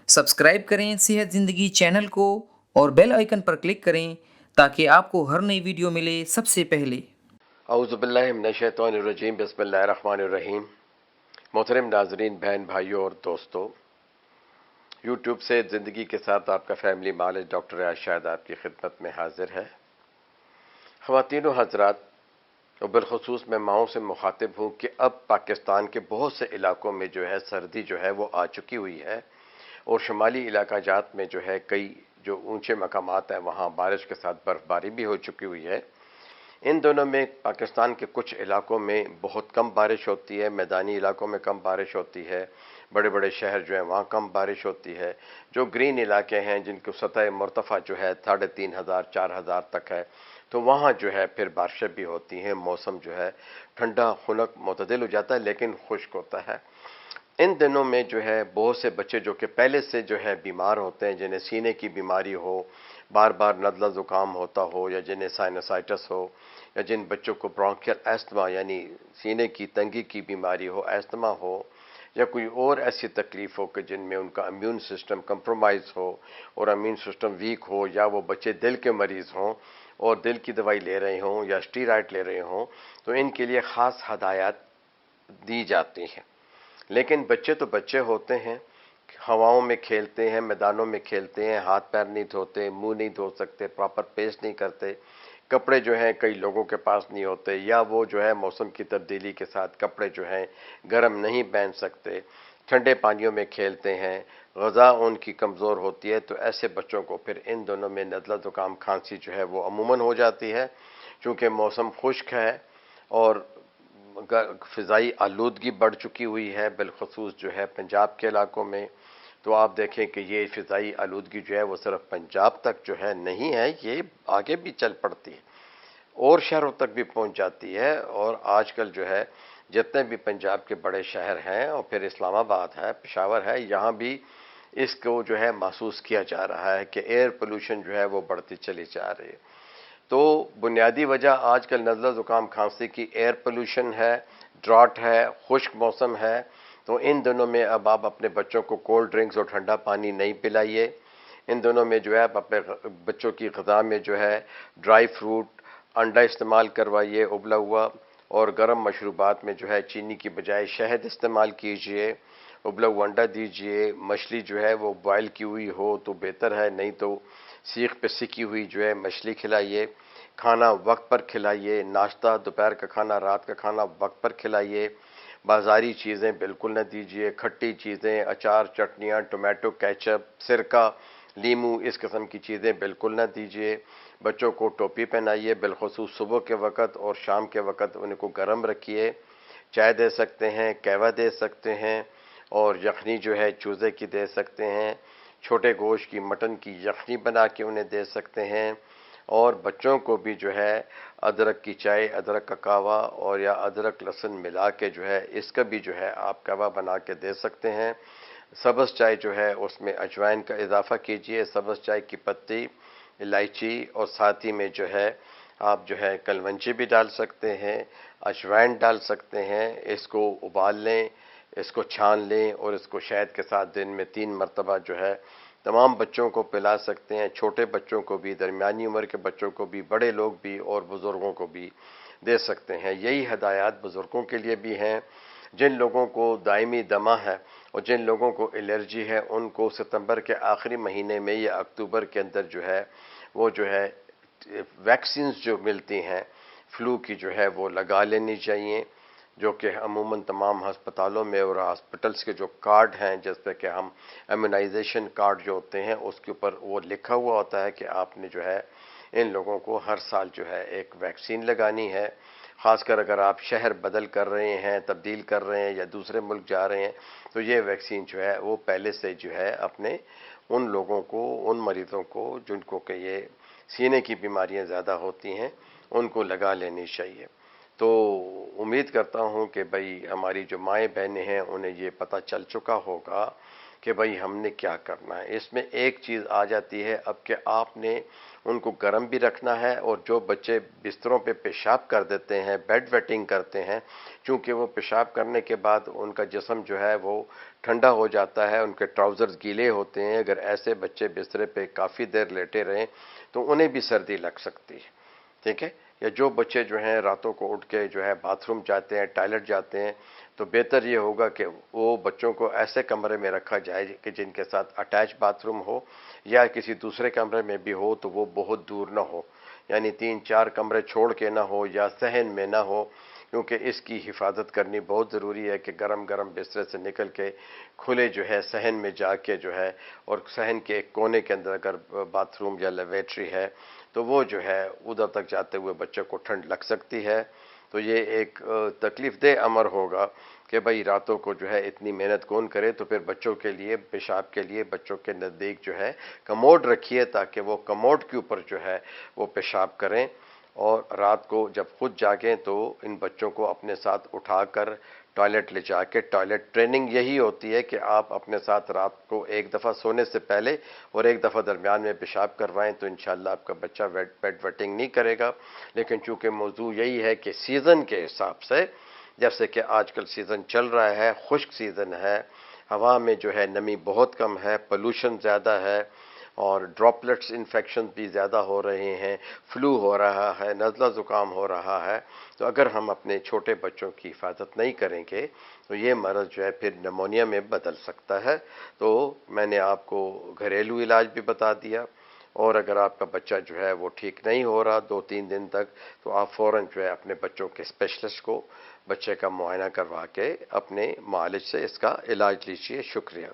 Subscribe करें सेहत ज़िंदगी चैनल को और बेल आइकन पर क्लिक करें ताकि आपको हर नई वीडियो मिले सबसे पहले। औज़ुबिल्लाहि मिनश्शैतानिर्रजीम बिस्मिल्लाहिर्रहमानिर्रहीम। मोहतरम नाजरीन, बहन भाइयों और दोस्तों, यूट्यूब से ज़िंदगी के साथ आपका फैमिली मालिज डॉक्टर अरशाद आपकी खिदमत में हाजिर है। ख़वातीन व हज़रात, और बिलखुसूस मैं माओं से मुखातिब हूँ कि अब पाकिस्तान के बहुत से इलाकों में जो है सर्दी जो है वो आ चुकी हुई है, और शुमाली इलाका जात में जो है कई जो ऊंचे मकामात हैं वहाँ बारिश के साथ बर्फ़बारी भी हो चुकी हुई है। इन दोनों में पाकिस्तान के कुछ इलाकों में बहुत कम बारिश होती है, मैदानी इलाकों में कम बारिश होती है, बड़े बड़े शहर जो हैं वहाँ कम बारिश होती है। जो ग्रीन इलाके हैं जिनकी सतह मरतफ़ा जो है 3500 4000 तक है, तो वहाँ जो है फिर बारिशें भी होती हैं। मौसम जो है ठंडा खुनक मुतदिल हो जाता है लेकिन खुश्क होता है। इन दिनों में जो है बहुत से बच्चे जो कि पहले से जो है बीमार होते हैं, जिन्हें सीने की बीमारी हो, बार बार नज़ला ज़ुकाम होता हो, या जिन्हें साइनसाइटिस हो, या जिन बच्चों को ब्रोंकियल एस्थमा यानी सीने की तंगी की बीमारी हो, एस्थमा हो, या कोई और ऐसी तकलीफ हो कि जिनमें उनका इम्यून सिस्टम कंप्रोमाइज़ हो और इम्यून सिस्टम वीक हो, या वो बच्चे दिल के मरीज़ हों और दिल की दवाई ले रहे हों या स्टीरॉयड ले रहे हों, तो इनके लिए ख़ास हदायत दी जाती हैं। लेकिन बच्चे तो बच्चे होते हैं, हवाओं में खेलते हैं, मैदानों में खेलते हैं, हाथ पैर नहीं धोते, मुंह नहीं धो सकते, प्रॉपर पेस्ट नहीं करते, कपड़े जो हैं कई लोगों के पास नहीं होते, या वो जो है मौसम की तब्दीली के साथ कपड़े जो हैं गर्म नहीं पहन सकते, ठंडे पानियों में खेलते हैं, ग़िज़ा उनकी कमज़ोर होती है, तो ऐसे बच्चों को फिर इन दोनों में नज़ला ज़ुकाम खांसी जो है वो अमूमन हो जाती है। चूँकि मौसम खुश्क है और फ़िज़ाई आलूदगी बढ़ चुकी हुई है, बिलखसूस जो है पंजाब के इलाकों में, तो आप देखें कि ये फ़िज़ाई आलूदगी जो है वो सिर्फ पंजाब तक जो है नहीं है, ये आगे भी चल पड़ती है और शहरों तक भी पहुंच जाती है। और आजकल जो है जितने भी पंजाब के बड़े शहर हैं और फिर इस्लामाबाद है, पेशावर है, यहाँ भी इसको जो है महसूस किया जा रहा है कि एयर पोल्यूशन जो है वो बढ़ती चली जा रही है। तो बुनियादी वजह आजकल नज़ला ज़ुकाम खांसी की एयर पोल्यूशन है, ड्रॉट है, खुश्क मौसम है। तो इन दिनों में अब आप अपने बच्चों को कोल्ड ड्रिंक्स और ठंडा पानी नहीं पिलाइए। इन दिनों में जो है आप अपने बच्चों की ग़िज़ा में जो है ड्राई फ्रूट, अंडा इस्तेमाल करवाइए उबला हुआ, और गर्म मशरूबात में जो है चीनी की बजाय शहद इस्तेमाल कीजिए, उबला हुआ अंडा दीजिए। मछली जो है वो बॉयल की हुई हो तो बेहतर है, नहीं तो सीख पे सिकी हुई जो है मछली खिलाइए। खाना वक्त पर खिलाइए, नाश्ता, दोपहर का खाना, रात का खाना वक्त पर खिलाइए। बाज़ारी चीज़ें बिल्कुल न दीजिए, खट्टी चीज़ें, अचार, चटनियाँ, टोमेटो केचप, सिरका, लीमू, इस किस्म की चीज़ें बिल्कुल न दीजिए। बच्चों को टोपी पहनाइए, बिलखुसूस सुबह के वक़्त और शाम के वक़्त उनको गर्म रखिए। चाय दे सकते हैं, कहवा दे सकते हैं, और यखनी जो है चूज़े की दे सकते हैं। छोटे गोश्त की, मटन की यखनी बना के उन्हें दे सकते हैं। और बच्चों को भी जो है अदरक की चाय, अदरक का कहवा और या अदरक लहसुन मिला के जो है इसका भी जो है आप कहवा बना के दे सकते हैं। सब्ज़ चाय जो है उसमें अजवाइन का इजाफ़ा कीजिए, सब्ज़ चाय की पत्ती, इलायची, और साथ ही में जो है आप जो है कलवंजी भी डाल सकते हैं, अजवाइन डाल सकते हैं। इसको उबाल लें, इसको छान लें और इसको शहद के साथ दिन में 3 मरतबा जो है तमाम बच्चों को पिला सकते हैं। छोटे बच्चों को भी, दरमियानी उम्र के बच्चों को भी, बड़े लोग भी और बुज़ुर्गों को भी दे सकते हैं। यही हदायत बुज़ुर्गों के लिए भी हैं। जिन लोगों को दायमी दमा है और जिन लोगों को एलर्जी है, उनको सितंबर के आखिरी महीने में या अक्टूबर के अंदर जो है वो जो है वैक्सीन्स जो मिलती हैं फ्लू की जो है वो लगा लेनी चाहिए, जो कि अमूमन तमाम हस्पतालों में और हॉस्पिटल्स के जो कार्ड हैं, जैसे कि हम इम्यूनाइजेशन कार्ड जो होते हैं उसके ऊपर वो लिखा हुआ होता है कि आपने जो है इन लोगों को हर साल जो है एक वैक्सीन लगानी है। ख़ासकर अगर आप शहर बदल कर रहे हैं, तब्दील कर रहे हैं या दूसरे मुल्क जा रहे हैं, तो ये वैक्सीन जो है वो पहले से जो है अपने उन लोगों को, उन मरीज़ों को जिनको कि ये सीने की बीमारियां ज़्यादा होती हैं, उनको लगा लेनी चाहिए। तो उम्मीद करता हूं कि भाई हमारी जो माएँ बहनें हैं उन्हें ये पता चल चुका होगा کہ بھائی ہم نے کیا کرنا ہے۔ اس میں ایک چیز آ جاتی ہے اب کہ آپ نے ان کو گرم بھی رکھنا ہے، اور جو بچے بستروں پہ پیشاب کر دیتے ہیں، بیڈ ویٹنگ کرتے ہیں، چونکہ وہ پیشاب کرنے کے بعد ان کا جسم جو ہے وہ ٹھنڈا ہو جاتا ہے، ان کے ٹراؤزرز گیلے ہوتے ہیں، اگر ایسے بچے بسترے پہ کافی دیر لیٹے رہیں تو انہیں بھی سردی لگ سکتی ہے، ٹھیک ہے۔ یا جو بچے جو ہیں راتوں کو اٹھ کے جو ہے باتھ روم جاتے ہیں، ٹوائلٹ جاتے ہیں، تو بہتر یہ ہوگا کہ وہ بچوں کو ایسے کمرے میں رکھا جائے کہ جن کے ساتھ اٹیچ باتھ روم ہو، یا کسی دوسرے کمرے میں بھی ہو تو وہ بہت دور نہ ہو، یعنی 3-4 کمرے چھوڑ کے نہ ہو یا صحن میں نہ ہو، کیونکہ اس کی حفاظت کرنی بہت ضروری ہے کہ گرم گرم بسترے سے نکل کے کھلے جو ہے صحن میں جا کے جو ہے، اور صحن کے ایک کونے کے اندر اگر باتھ روم یا لیویٹری ہے تو وہ جو ہے ادھر تک جاتے ہوئے بچے کو ٹھنڈ لگ سکتی ہے۔ تو یہ ایک تکلیف دہ امر ہوگا کہ بھئی راتوں کو جو ہے اتنی محنت کون کرے، تو پھر بچوں کے لیے پیشاب کے لیے بچوں کے نزدیک جو ہے کموڈ رکھیے تاکہ وہ کموڈ کے اوپر جو ہے وہ پیشاب کریں، اور رات کو جب خود جاگیں تو ان بچوں کو اپنے ساتھ اٹھا کر ٹوائلٹ لے جا کے، ٹوائلٹ ٹریننگ یہی ہوتی ہے کہ آپ اپنے ساتھ رات کو ایک دفعہ سونے سے پہلے اور ایک دفعہ درمیان میں پیشاب کروائیں تو انشاءاللہ آپ کا بچہ بیڈ ویٹنگ نہیں کرے گا۔ لیکن چونکہ موضوع یہی ہے کہ سیزن کے حساب سے، جیسے کہ آج کل سیزن چل رہا ہے، خشک سیزن ہے، ہوا میں جو ہے نمی بہت کم ہے، پولوشن زیادہ ہے، اور ڈراپلٹس انفیکشن بھی زیادہ ہو رہے ہیں، فلو ہو رہا ہے، نزلہ زکام ہو رہا ہے، تو اگر ہم اپنے چھوٹے بچوں کی حفاظت نہیں کریں گے تو یہ مرض جو ہے پھر نمونیا میں بدل سکتا ہے۔ تو میں نے آپ کو گھریلو علاج بھی بتا دیا، اور اگر آپ کا بچہ جو ہے وہ ٹھیک نہیں ہو رہا 2-3 دن تک تو آپ فوراً جو ہے اپنے بچوں کے اسپیشلسٹ کو بچے کا معائنہ کروا کے اپنے معالج سے اس کا علاج لیجیے۔ شکریہ۔